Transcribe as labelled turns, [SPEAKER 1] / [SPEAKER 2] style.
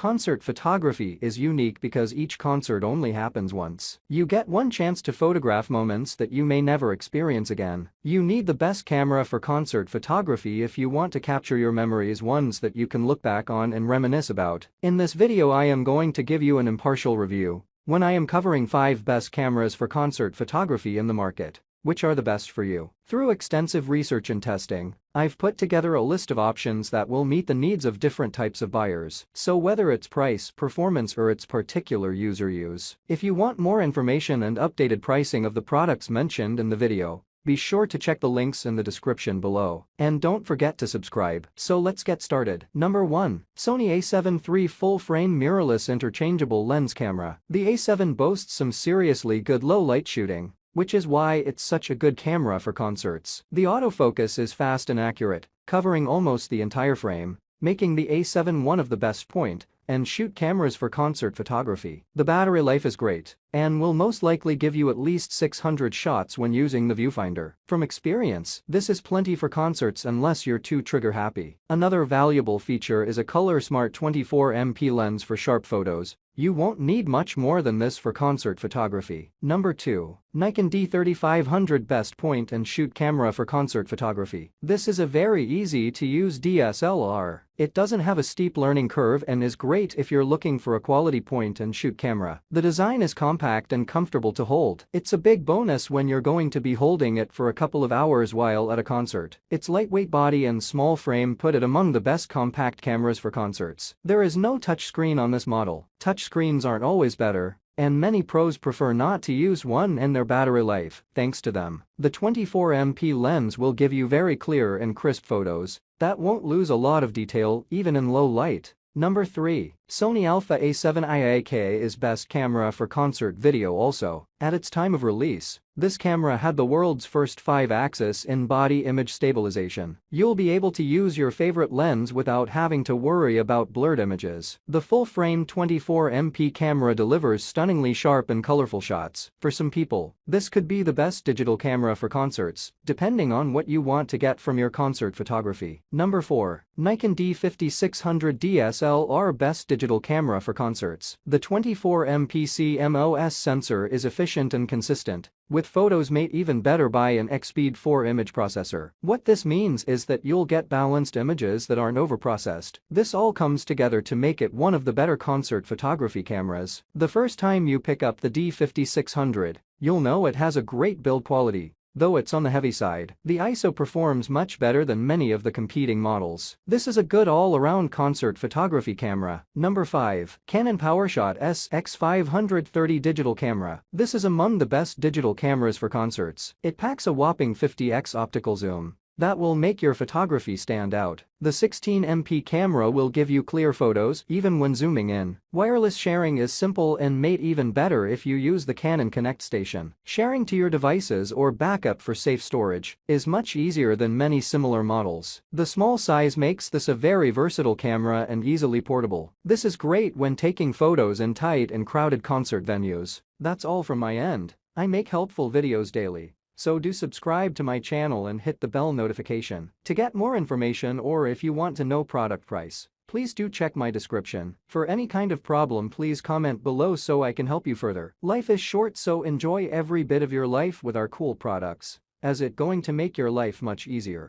[SPEAKER 1] concert photography is unique because each concert only happens once. You get one chance to photograph moments that you may never experience again. You need the best camera for concert photography if you want to capture your memories, ones that you can look back on and reminisce about. In this video I am going to give you an impartial review when I am covering 5 best cameras for concert photography in the market. Which are the best for you? Through extensive research and testing, I've put together a list of options that will meet the needs of different types of buyers. So whether it's price, performance or its particular user use. If you want more information and updated pricing of the products mentioned in the video, be sure to check the links in the description below. And don't forget to subscribe. So let's get started. Number 1. Sony A73 Full-Frame Mirrorless Interchangeable Lens Camera. The A7 boasts some seriously good low-light shooting, which is why it's such a good camera for concerts. The autofocus is fast and accurate, covering almost the entire frame, making the A7 one of the best point-and-shoot cameras for concert photography. The battery life is great and will most likely give you at least 600 shots when using the viewfinder. From experience, this is plenty for concerts unless you're too trigger happy. Another valuable feature is a color smart 24MP lens for sharp photos. You won't need much more than this for concert photography. Number 2. Nikon D3500 Best Point-and-Shoot Camera for Concert Photography. This is a very easy-to-use DSLR. It doesn't have a steep learning curve and is great if you're looking for a quality point-and-shoot camera. The design is compact and comfortable to hold. It's a big bonus when you're going to be holding it for a couple of hours while at a concert. Its lightweight body and small frame put it among the best compact cameras for concerts. There is no touchscreen on this model. Touchscreens aren't always better, and many pros prefer not to use one and their battery life, thanks to them. The 24MP lens will give you very clear and crisp photos that won't lose a lot of detail even in low light. Number 3. Sony Alpha A7 IAK is best camera for concert video also. At its time of release, this camera had the world's first 5-axis in-body image stabilization. You'll be able to use your favorite lens without having to worry about blurred images. The full-frame 24MP camera delivers stunningly sharp and colorful shots. For some people, this could be the best digital camera for concerts, depending on what you want to get from your concert photography. Number 4. Nikon D5600 DSLR Best Digital Camera for Concerts. The 24MP CMOS sensor is efficient and consistent, with photos made even better by an X-Speed 4 image processor. What this means is that you'll get balanced images that aren't overprocessed. This all comes together to make it one of the better concert photography cameras. The first time you pick up the D5600, you'll know it has a great build quality. Though it's on the heavy side, the ISO performs much better than many of the competing models. This is a good all-around concert photography camera. Number 5. Canon PowerShot SX530 Digital Camera. This is among the best digital cameras for concerts. It packs a whopping 50x optical zoom that will make your photography stand out. The 16MP camera will give you clear photos even when zooming in. Wireless sharing is simple and made even better if you use the Canon Connect station. Sharing to your devices or backup for safe storage is much easier than many similar models. The small size makes this a very versatile camera and easily portable. This is great when taking photos in tight and crowded concert venues. That's all from my end. I make helpful videos daily, so do subscribe to my channel and hit the bell notification. To get more information or if you want to know product price, please do check my description. For any kind of problem please comment below so I can help you further. Life is short, so enjoy every bit of your life with our cool products, as it's going to make your life much easier.